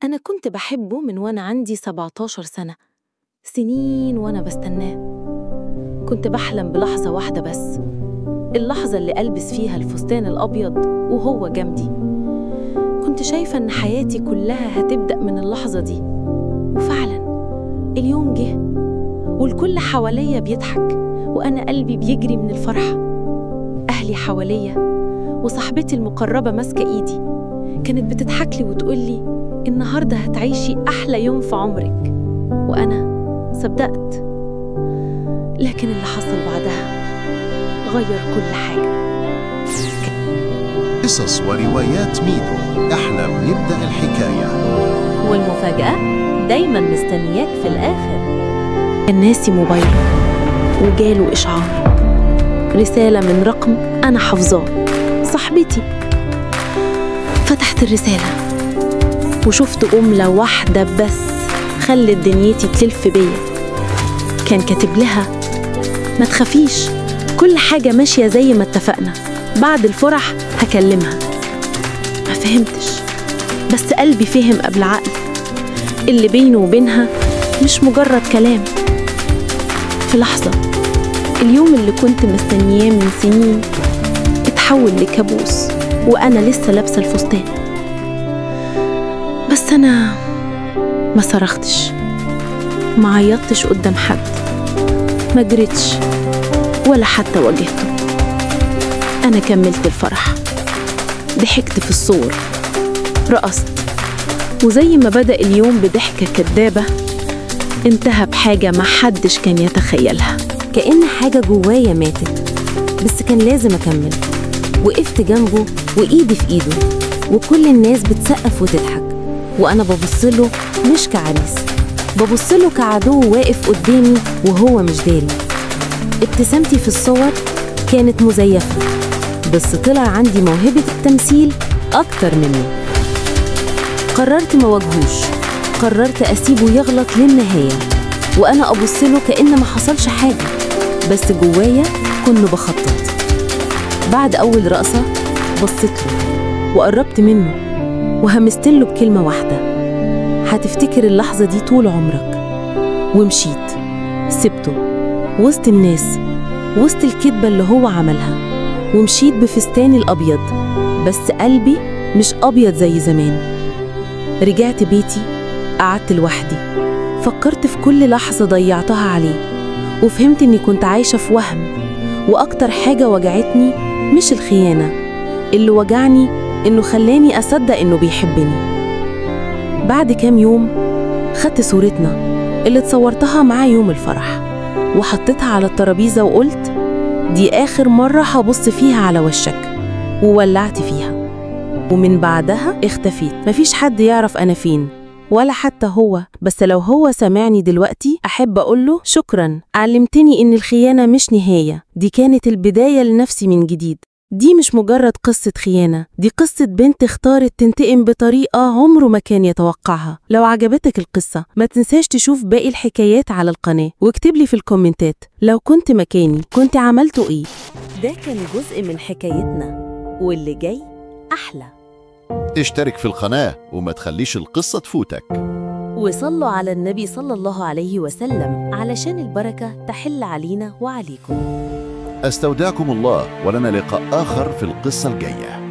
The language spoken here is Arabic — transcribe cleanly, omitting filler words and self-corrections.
أنا كنت بحبه من وأنا عندي 17 سنة، سنين وأنا بستناه. كنت بحلم بلحظة واحدة بس، اللحظة اللي ألبس فيها الفستان الأبيض وهو جنبي. كنت شايفة إن حياتي كلها هتبدأ من اللحظة دي، وفعلاً اليوم جه والكل حواليا بيضحك وأنا قلبي بيجري من الفرحة. أهلي حواليا وصاحبتي المقربة ماسكة إيدي، كانت بتضحك لي وتقول لي النهاردة هتعيشي أحلى يوم في عمرك، وأنا صدقت. لكن اللي حصل بعدها غير كل حاجة. قصص وروايات ميدو، احنا بنبدأ الحكاية، والمفاجأة دايما مستنياك في الآخر. كان ناسي موبايله وجاله إشعار، رسالة من رقم أنا حافظاه، صاحبتي. فتحت الرسالة وشفت جملة واحدة بس خلت دنيتي تلف بيا. كان كاتب لها ما تخافيش، كل حاجة ماشية زي ما اتفقنا، بعد الفرح هكلمها. ما فهمتش، بس قلبي فهم قبل عقل، اللي بينه وبينها مش مجرد كلام. في لحظة اليوم اللي كنت مستنياه من سنين اتحول لكابوس وأنا لسه لابسة الفستان. بس أنا ما صرختش، ما عيطتش قدام حد، ما جريتش ولا حتى واجهته. أنا كملت الفرح، ضحكت في الصور، رقصت، وزي ما بدأ اليوم بضحكة كدابة انتهى بحاجة ما حدش كان يتخيلها. كأن حاجة جوايا ماتت، بس كان لازم أكمل. وقفت جنبه وإيدي في إيده، وكل الناس بتسقف وتضحك، وأنا ببصله مش كعريس، ببصله كعدو واقف قدامي وهو مش داري. ابتسامتي في الصور كانت مزيفة، بس طلع عندي موهبة التمثيل أكتر مني. قررت ما واجهوش، قررت أسيبه يغلط للنهاية، وأنا أبصله كأن ما حصلش حاجة، بس جوايا كنت بخطط. بعد أول رقصة بصيت له وقربت منه وهمستله بكلمة واحدة، هتفتكر اللحظة دي طول عمرك. ومشيت، سبته وسط الناس، وسط الكدبة اللي هو عملها، ومشيت بفستاني الأبيض، بس قلبي مش أبيض زي زمان. رجعت بيتي، قعدت لوحدي، فكرت في كل لحظة ضيعتها عليه، وفهمت إني كنت عايشة في وهم. وأكتر حاجة وجعتني مش الخيانة، اللي وجعني إنه خلاني أصدق إنه بيحبني. بعد كام يوم خدت صورتنا اللي اتصورتها معاه يوم الفرح وحطيتها على الترابيزة وقلت دي آخر مرة هبص فيها على وشك، وولعت فيها. ومن بعدها اختفيت، مفيش حد يعرف أنا فين ولا حتى هو. بس لو هو سمعني دلوقتي أحب أقوله شكراً، علمتني إن الخيانة مش نهاية، دي كانت البداية لنفسي من جديد. دي مش مجرد قصة خيانة، دي قصة بنت اختارت تنتقم بطريقة عمره ما كان يتوقعها. لو عجبتك القصة ما تنساش تشوف باقي الحكايات على القناة، واكتب لي في الكومنتات لو كنت مكاني كنت عملته إيه. ده كان جزء من حكايتنا، واللي جاي أحلى. اشترك في القناة وما تخليش القصة تفوتك، وصلوا على النبي صلى الله عليه وسلم علشان البركة تحل علينا وعليكم. استودعكم الله، ولنا لقاء آخر في القصة الجاية.